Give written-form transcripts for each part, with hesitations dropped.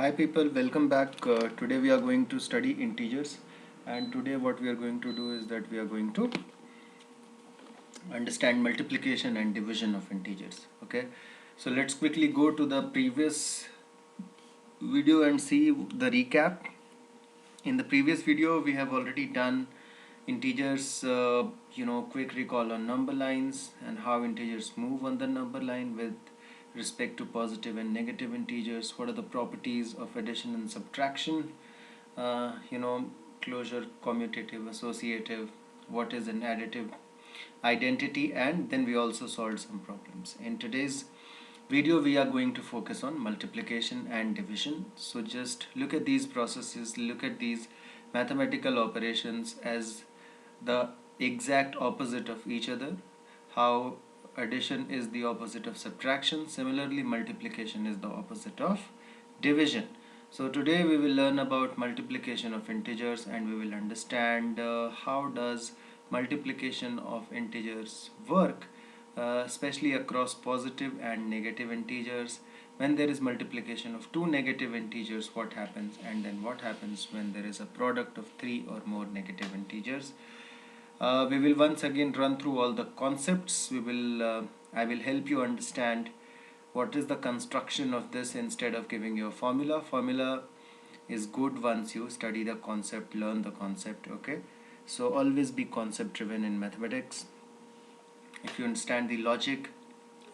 Hi people, welcome back. Today we are going to study integers, and today what we are going to do is that we are going to understand multiplication and division of integers. Okay, so let's quickly go to the previous video and see the recap. In the previous video we have already done integers, quick recall on number lines and how integers move on the number line with respect to positive and negative integers. What are the properties of addition and subtraction? uh, you know Closure, commutative, associative, what is an additive, identity, and then we also solved some problems. In today's video we are going to focus on multiplication and division. So just look at these processes, look at these mathematical operations as the exact opposite of each other. How addition is the opposite of subtraction, similarly multiplication is the opposite of division. So today we will learn about multiplication of integers, and we will understand how does multiplication of integers work, especially across positive and negative integers. When there is multiplication of two negative integers, what happens, and then what happens when there is a product of three or more negative integers. We will once again run through all the concepts. I will help you understand what is the construction of this instead of giving you a formula. Formula is good once you study the concept, learn the concept. Okay, so always be concept driven in mathematics. If you understand the logic,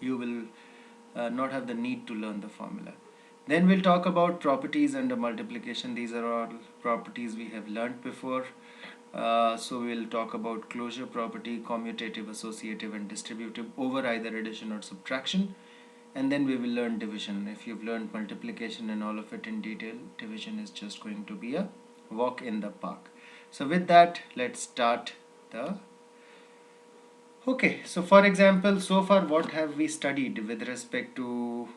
you will not have the need to learn the formula. Then we'll talk about properties under multiplication. These are all properties we have learned before. So we'll talk about closure property, commutative, associative, and distributive over either addition or subtraction. And then we will learn division. If you've learned multiplication and all of it in detail, division is just going to be a walk in the park. So with that, let's start the okay. So for example, so far what have we studied with respect to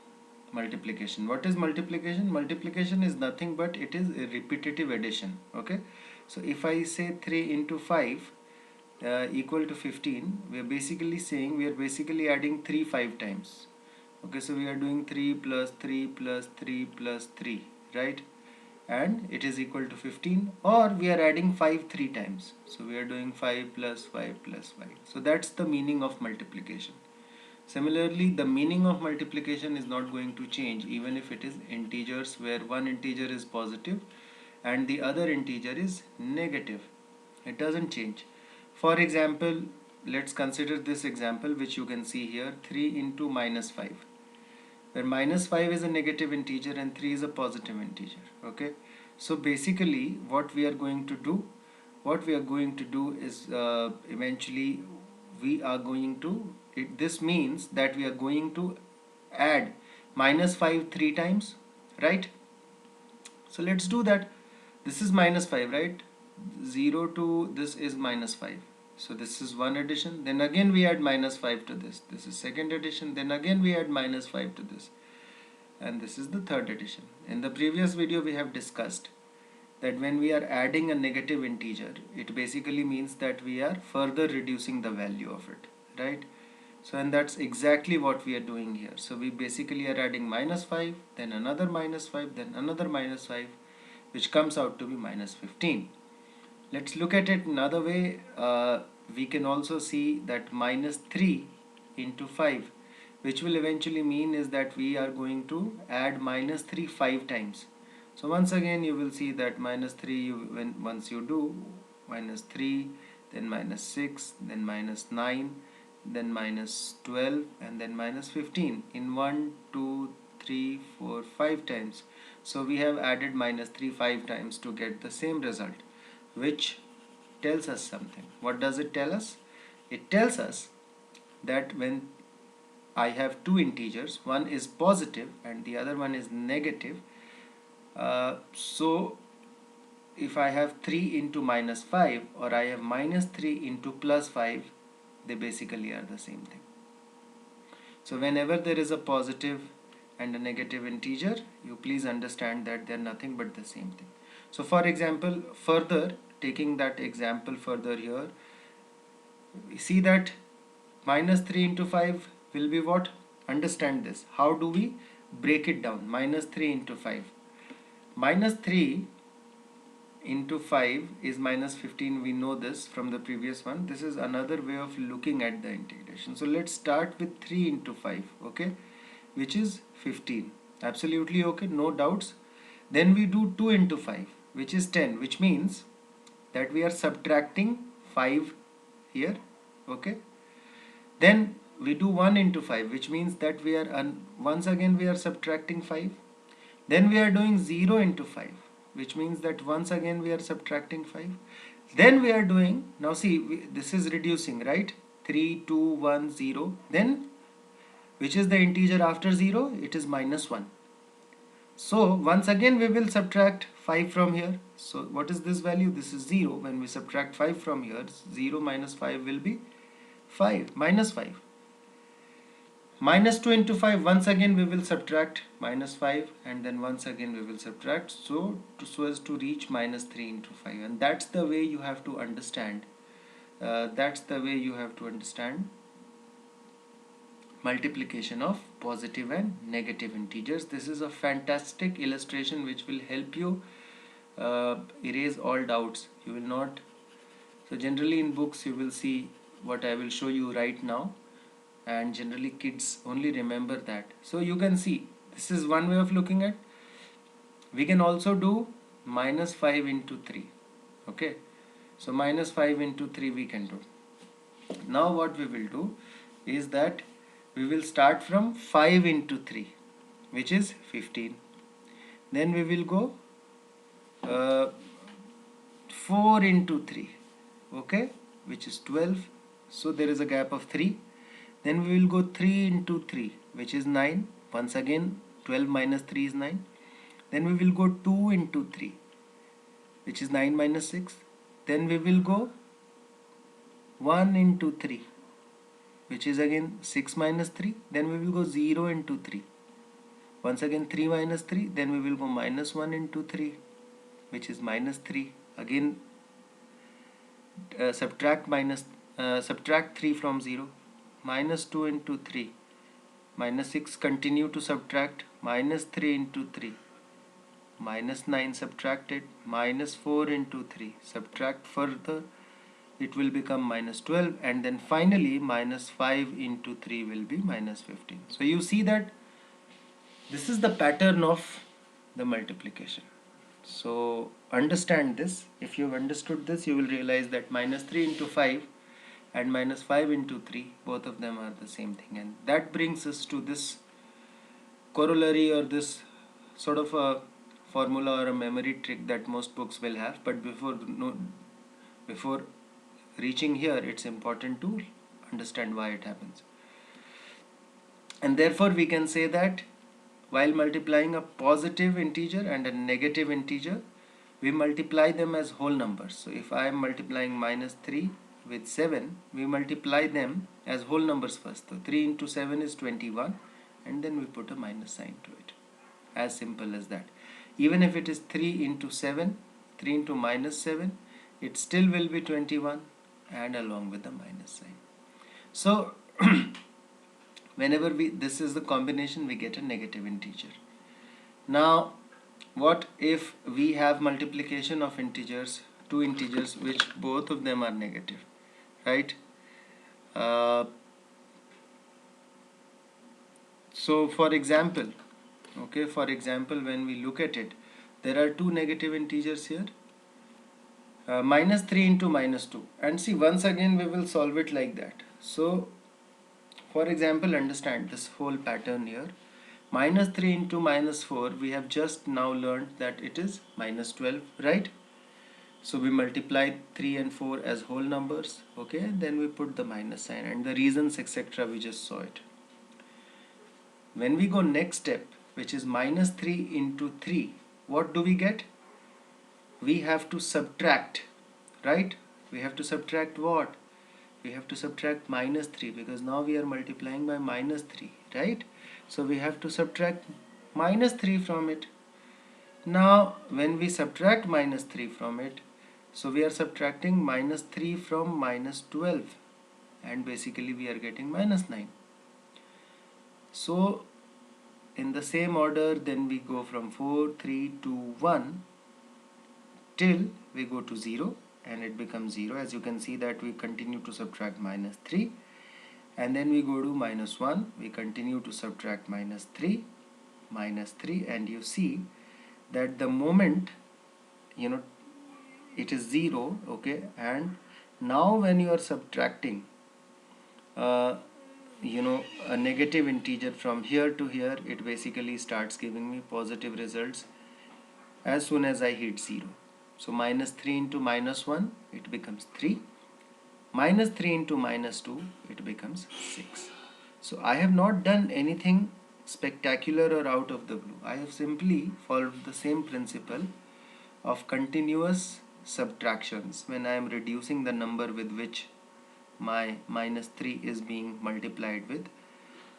multiplication? What is multiplication? Multiplication is nothing but it is a repetitive addition. Okay, so if I say 3 into 5 equal to 15, we are basically saying we are basically adding 3 5 times. Okay, so we are doing 3 plus 3 plus 3 plus 3, right? And it is equal to 15, or we are adding 5 3 times, so we are doing 5 plus 5 plus 5. So that's the meaning of multiplication. Similarly, the meaning of multiplication is not going to change even if it is integers, where one integer is positive and the other integer is negative. It doesn't change. For example, let's consider this example which you can see here, 3 into minus 5, where minus 5 is a negative integer and 3 is a positive integer. Okay, so basically what we are going to do is eventually we are going to this means that we are going to add minus 5 3 times, right? So let's do that. This is minus 5, right? 0 to this is minus 5. So this is one addition, then again we add minus 5 to this. This is second addition, then again we add minus 5 to this. And this is the third addition. In the previous video we have discussed that when we are adding a negative integer, it basically means that we are further reducing the value of it, right? So and that's exactly what we are doing here. So we basically are adding minus 5, then another minus 5, then another minus 5, which comes out to be minus 15. Let's look at it another way. We can also see that minus 3 into 5, which will eventually mean is that we are going to add minus 3 5 times. So once again you will see that minus 3, once you do minus 3, then minus 6, then minus 9, then minus 12, and then minus 15 in 1 2 3 4 5 times. So we have added minus 3 5 times to get the same result, which tells us something. What does it tell us? It tells us that when I have two integers, one is positive and the other one is negative, so if I have 3 into minus 5 or I have minus 3 into plus 5, they basically are the same thing. So whenever there is a positive and a negative integer, you please understand that they are nothing but the same thing. So for example, further taking that example further here, we see that minus 3 into 5 will be what? Understand this. How do we break it down? Minus 3 into 5. minus 3 into 5 is minus 15. We know this from the previous one. This is another way of looking at the integration. So let's start with 3 into 5, okay, which is 15. Absolutely okay, no doubts. Then we do 2 into 5, which is 10, which means that we are subtracting 5 here, okay. Then we do 1 into 5, which means that we are once again we are subtracting 5. Then we are doing 0 into 5, which means that once again we are subtracting 5. Then we are doing, now see, this is reducing, right? 3, 2, 1, 0. Then which is the integer after 0? It is minus 1. So once again we will subtract 5 from here. So what is this value? This is 0. When we subtract 5 from here, 0 minus 5 will be 5, minus 5. Minus 2 into 5, once again we will subtract minus 5, and then once again we will subtract, so as to reach minus 3 into 5. And that's the way you have to understand. That's the way you have to understand multiplication of positive and negative integers. This is a fantastic illustration which will help you erase all doubts. You will not, so generally in books you will see what I will show you right now, and generally kids only remember that. So you can see this is one way of looking at. We can also do minus 5 into 3, okay. So minus 5 into 3 we can do. Now what we will do is that we will start from 5 into 3, which is 15. Then we will go 4 into 3, okay, which is 12. So there is a gap of 3. Then we will go 3 into 3, which is 9. Once again 12 minus 3 is 9. Then we will go 2 into 3, which is 9 minus 6. Then we will go 1 into 3, which is again 6 minus 3. Then we will go 0 into 3. Once again 3 minus 3. Then we will go minus 1 into 3, which is minus 3. Again subtract 3 from 0. Minus 2 into 3. Minus 6, continue to subtract. Minus 3 into 3. Minus 9 subtracted. Minus 4 into 3. Subtract further. It will become minus 12, and then finally minus 5 into 3 will be minus 15. So you see that this is the pattern of the multiplication. So understand this. If you have understood this, you will realize that minus 3 into 5 and minus 5 into 3, both of them are the same thing. And that brings us to this corollary, or this sort of a formula or a memory trick that most books will have. But before reaching here, it's important to understand why it happens. And therefore we can say that while multiplying a positive integer and a negative integer, we multiply them as whole numbers. So if I am multiplying minus 3 with 7, we multiply them as whole numbers first. So 3 into 7 is 21, and then we put a minus sign to it. As simple as that. Even if it is 3 into 7, 3 into minus 7, it still will be 21, and along with the minus sign. So whenever this is the combination, we get a negative integer. Now what if we have multiplication of integers, two integers, which both of them are negative, right? So for example, when we look at it, there are two negative integers here, minus 3 into minus 2, and see, once again we will solve it like that. So for example, understand this whole pattern here. Minus 3 into minus 4, we have just now learned that it is minus 12, right? So we multiply 3 and 4 as whole numbers, okay, and then we put the minus sign, and the reasons etc. we just saw it. When we go next step, which is minus 3 into 3, what do we get? We have to subtract, right? We have to subtract what? We have to subtract minus 3, because now we are multiplying by minus 3, right? So we have to subtract minus 3 from it. Now when we subtract minus 3 from it, so we are subtracting minus 3 from minus 12, and basically we are getting minus 9. So in the same order, then we go from 4, 3, 2, 1 till we go to 0 and it becomes 0. As you can see that we continue to subtract minus 3, and then we go to minus 1, we continue to subtract minus 3, and you see that the moment it is 0, okay, and now when you are subtracting a negative integer from here to here, it basically starts giving me positive results as soon as I hit 0. So minus 3 into minus 1, it becomes 3. Minus 3 into minus 2, it becomes 6. So I have not done anything spectacular or out of the blue. I have simply followed the same principle of continuous subtractions when I am reducing the number with which my minus 3 is being multiplied with.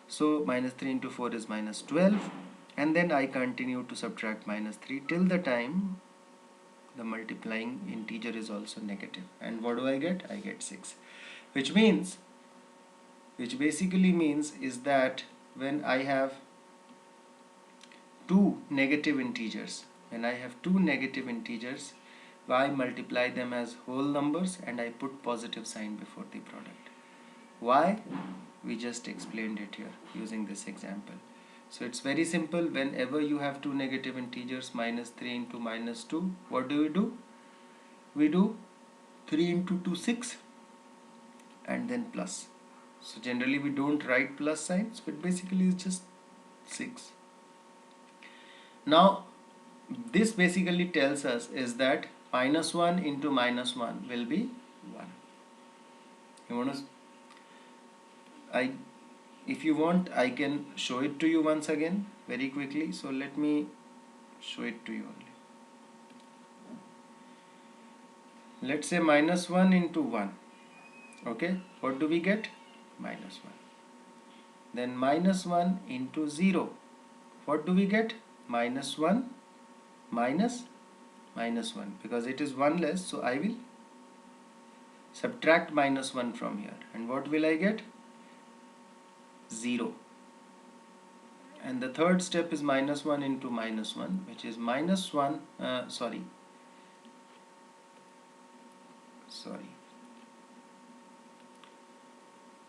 So minus 3 into 4 is minus 12, and then I continue to subtract minus 3 till the time the multiplying integer is also negative. And what do I get? I get 6, which basically means is that when I have two negative integers, I multiply them as whole numbers and I put positive sign before the product. Why? We just explained it here using this example. So it's very simple. Whenever you have two negative integers, minus 3 into minus 2, what do? We do 3 into 2, 6, and then plus. So generally we don't write plus signs, but basically it's just 6. Now this basically tells us is that minus 1 into minus 1 will be 1. If you want, I can show it to you once again very quickly. So let me show it to you only. Let's say minus 1 into 1. Okay, what do we get? Minus 1. Then minus 1 into 0. What do we get? Minus 1 minus minus 1, because it is 1 less, so I will subtract minus 1 from here, and what will I get? 0. And the third step is minus 1 into minus 1, which is minus 1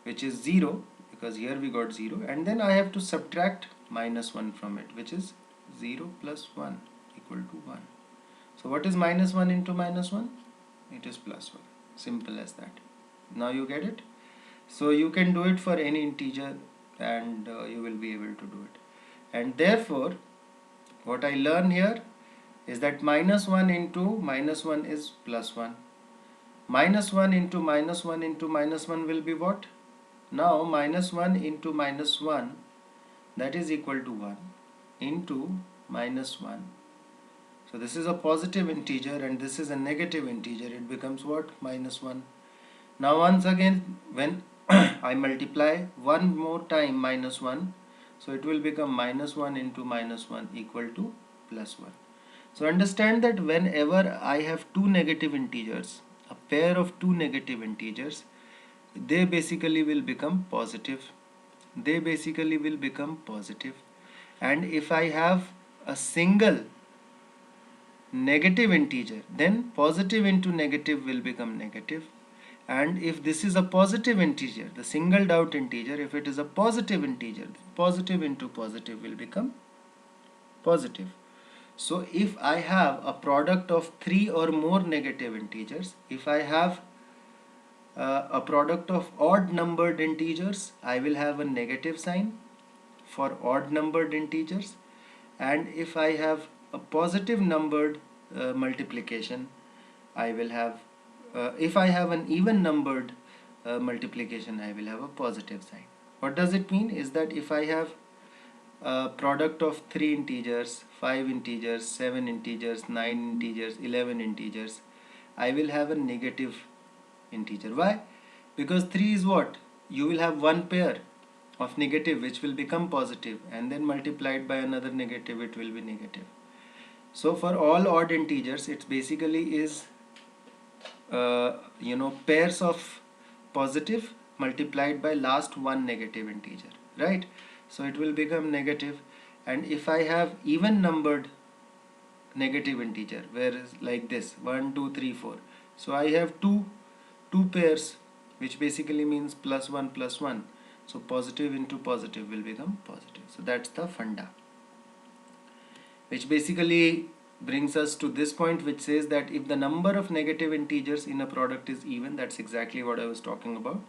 which is 0, because here we got 0, and then I have to subtract minus 1 from it, which is 0 plus 1 equal to 1. So what is minus 1 into minus 1? It is plus 1. Simple as that. Now you get it? So you can do it for any integer and you will be able to do it. And therefore, what I learn here is that minus 1 into minus 1 is plus 1. Minus 1 into minus 1 into minus 1 will be what? Now minus 1 into minus 1, that is equal to 1 into minus 1. So this is a positive integer and this is a negative integer. It becomes what? Minus 1. Now once again, when I multiply one more time minus 1, so it will become minus 1 into minus 1 equal to plus 1. So understand that whenever I have two negative integers, a pair of two negative integers, they basically will become positive. And if I have a single negative integer, then positive into negative will become negative. And if this is a positive integer, the singled out integer, if it is a positive integer, positive into positive will become positive. So if I have a product of 3 or more negative integers, if I have a product of odd numbered integers, I will have a negative sign for odd numbered integers. And if I have a positive numbered multiplication, I will have if I have an even numbered multiplication, I will have a positive sign. What does it mean? Is that if I have a product of 3 integers, 5 integers, 7 integers, 9 integers, 11 integers, I will have a negative integer. Why? Because 3 is what? You will have one pair of negative which will become positive, and then multiplied by another negative, it will be negative. So for all odd integers, it basically is pairs of positive multiplied by last one negative integer, right? So it will become negative. And if I have even numbered negative integer, where is like this 1 2 3 4, so I have two pairs, which basically means plus 1 plus 1. So positive into positive will become positive. So that's the funda, which basically brings us to this point, which says that if the number of negative integers in a product is even, that's exactly what I was talking about,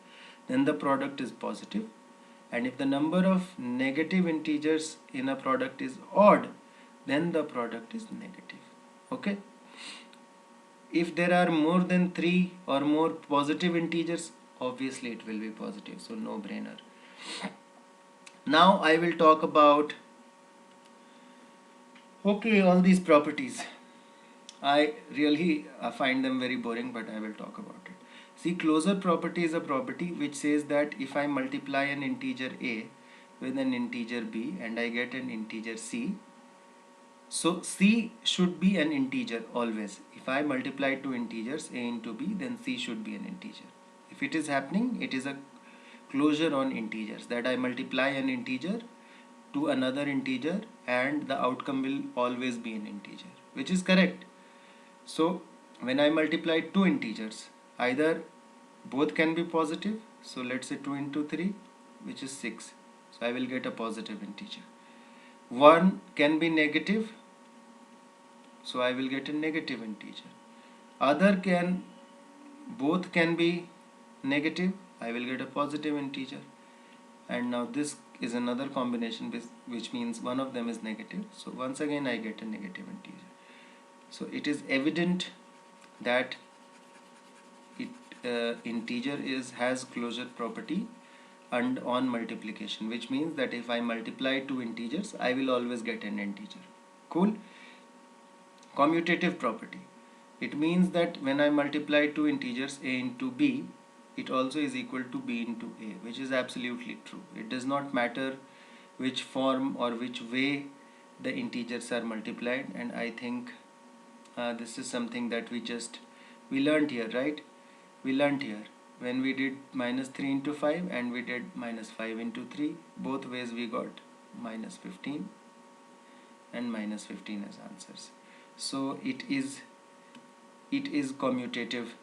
then the product is positive. And if the number of negative integers in a product is odd, then the product is negative. Okay. If there are more than 3 or more positive integers, obviously it will be positive. So no brainer. Now I will talk about, okay, all these properties. I really find them very boring, but I will talk about it. See, closure property is a property which says that if I multiply an integer a with an integer b and I get an integer c, so c should be an integer always. If I multiply two integers a into b, then c should be an integer. If it is happening, it is a closure on integers, that I multiply an integer to another integer and the outcome will always be an integer, which is correct. So when I multiply two integers, either both can be positive, so let's say 2 into 3, which is 6, so I will get a positive integer. One can be negative, so I will get a negative integer. Both can be negative, I will get a positive integer. And now this is another combination which means one of them is negative, so once again I get a negative integer. So it is evident that integer has closure property and on multiplication, which means that if I multiply two integers, I will always get an integer. Cool. Commutative property, it means that when I multiply two integers a into b, it also is equal to b into a, which is absolutely true. It does not matter which form or which way the integers are multiplied. And I think this is something that we learned here, right? We learned here when we did minus 3 into 5 and we did minus 5 into 3, both ways we got minus 15 and minus 15 as answers. So it is commutative.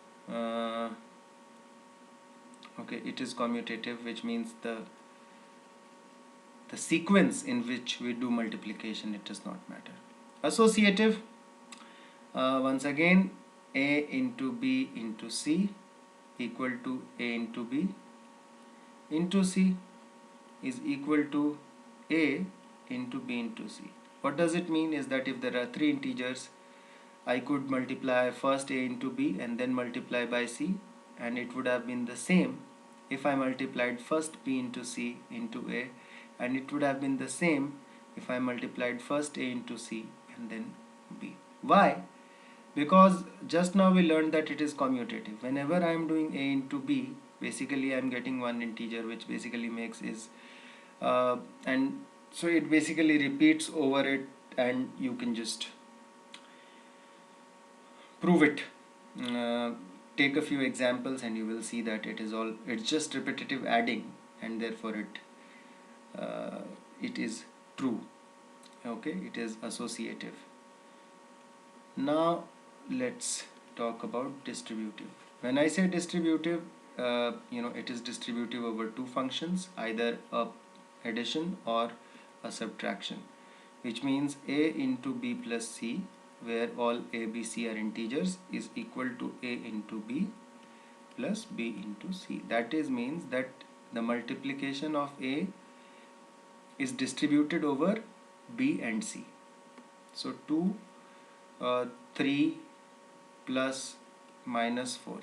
Okay, it is commutative, which means the sequence in which we do multiplication, it does not matter. Associative, once again, a into b into c equal to a into b into c is equal to a into b into c. What does it mean is that if there are three integers, I could multiply first a into b and then multiply by c, and it would have been the same if I multiplied first b into c into a, and it would have been the same if I multiplied first a into c and then b. Why? Because just now we learned that it is commutative. Whenever I am doing a into b, basically I am getting one integer, which basically makes is and so it basically repeats over it, and you can just prove it. Take a few examples and you will see that it's just repetitive adding, and therefore it is true. Okay, it is associative. Now let's talk about distributive. When I say distributive, it is distributive over two functions, either a addition or a subtraction, which means a into b plus c, where all a, b, c are integers, is equal to a into b plus b into c. That is means that the multiplication of a is distributed over b and c. So 2 3 plus minus 4,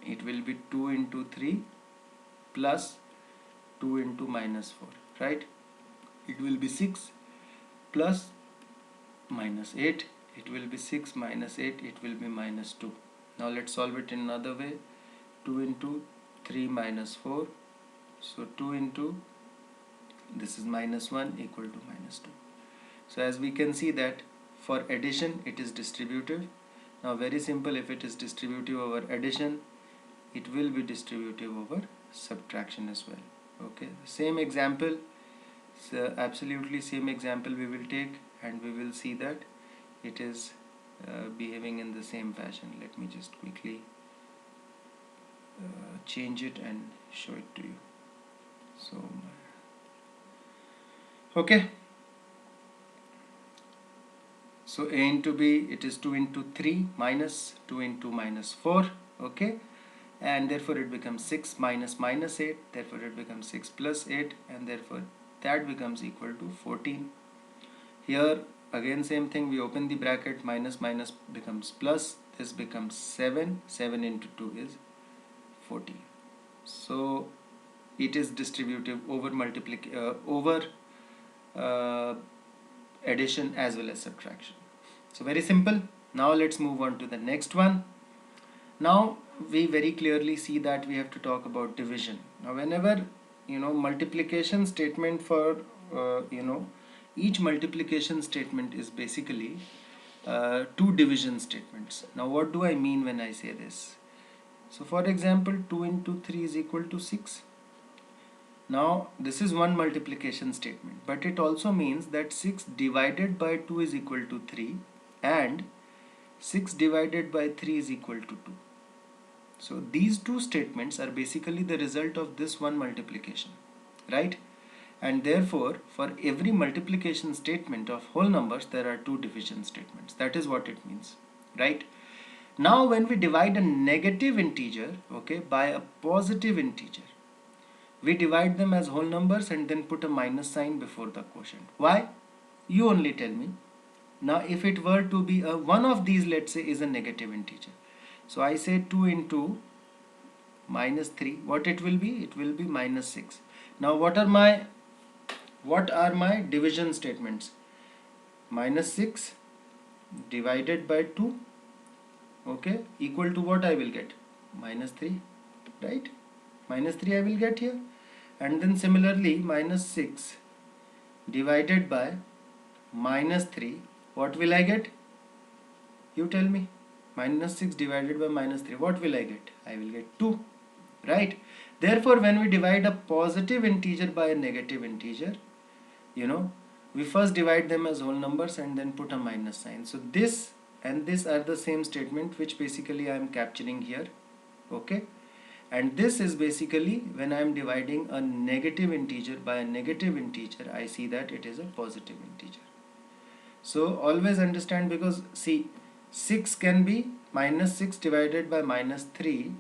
it will be 2 into 3 plus 2 into minus 4, right? It will be 6 plus minus 8, it will be 6 minus 8, it will be minus 2. Now let's solve it in another way. 2 into 3 minus 4, so 2 into, this is minus 1, equal to minus 2. So as we can see that for addition it is distributive. Now very simple, if it is distributive over addition, it will be distributive over subtraction as well. Okay, same example, So absolutely same example we will take, and we will see that it is behaving in the same fashion. Let me just quickly change it and show it to you. So okay, so a into b, it is 2 into 3 minus 2 into minus 4, okay, and therefore it becomes 6 minus minus 8, therefore it becomes 6 plus 8, and therefore that becomes equal to 14. Here again same thing, we open the bracket, minus minus becomes plus, this becomes 7, 7 into 2 is 14. So it is distributive over uh, addition as well as subtraction. So very simple. Now let's move on to the next one. Now we very clearly see that we have to talk about division. Now whenever multiplication statement for each multiplication statement is basically two division statements. Now what do I mean when I say this? So for example, 2 into 3 is equal to 6. Now this is one multiplication statement, but it also means that 6 divided by 2 is equal to 3 and 6 divided by 3 is equal to 2. So these two statements are basically the result of this one multiplication, right? And therefore for every multiplication statement of whole numbers there are two division statements. That is what it means, right? Now when we divide a negative integer, okay, by a positive integer, we divide them as whole numbers and then put a minus sign before the quotient. Why? You only tell me. Now if it were to be one of these, let's say, is a negative integer, so I say 2 into minus 3, what it will be? It will be minus 6. Now what are my division statements? Minus 6 divided by 2, okay, equal to what I will get? Minus 3, right? Minus 3 I will get here. And then similarly minus 6 divided by minus 3, what will I get? You tell me. Minus 6 divided by minus 3, what will I get? I will get 2, right? Therefore when we divide a positive integer by a negative integer, we first divide them as whole numbers and then put a minus sign. So this and this are the same statement which basically I am capturing here, okay? And this is basically when I am dividing a negative integer by a negative integer, I see that it is a positive integer. So always understand, because see, 6 can be minus 6 divided by minus 3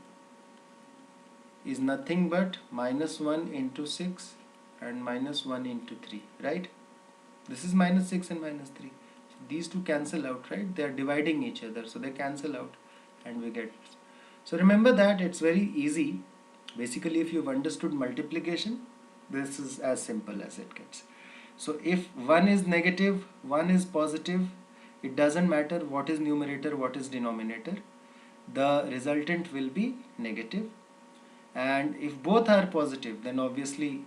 is nothing but minus 1 into 6 and minus 1 into 3, right? This is minus 6 and minus 3. So these two cancel out, right? They are dividing each other, so they cancel out and we get. So remember that it's very easy. Basically, if you've understood multiplication, this is as simple as it gets. So if one is negative, one is positive, it doesn't matter what is numerator, what is denominator. The resultant will be negative. And if both are positive, then obviously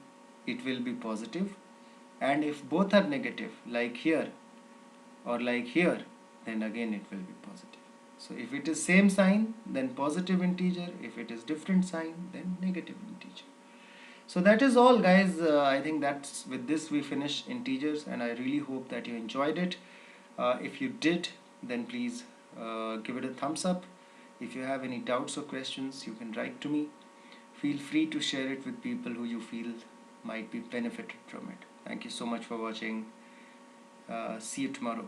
it will be positive. And if both are negative, like here or like here, then again it will be positive. So if it is same sign, then positive integer. If it is different sign, then negative integer. So that is all, guys. I think that's with this we finish integers, and I really hope that you enjoyed it. If you did, then please give it a thumbs up. If you have any doubts or questions, you can write to me. Feel free to share it with people who you feel might be benefited from it. Thank you so much for watching. See you tomorrow.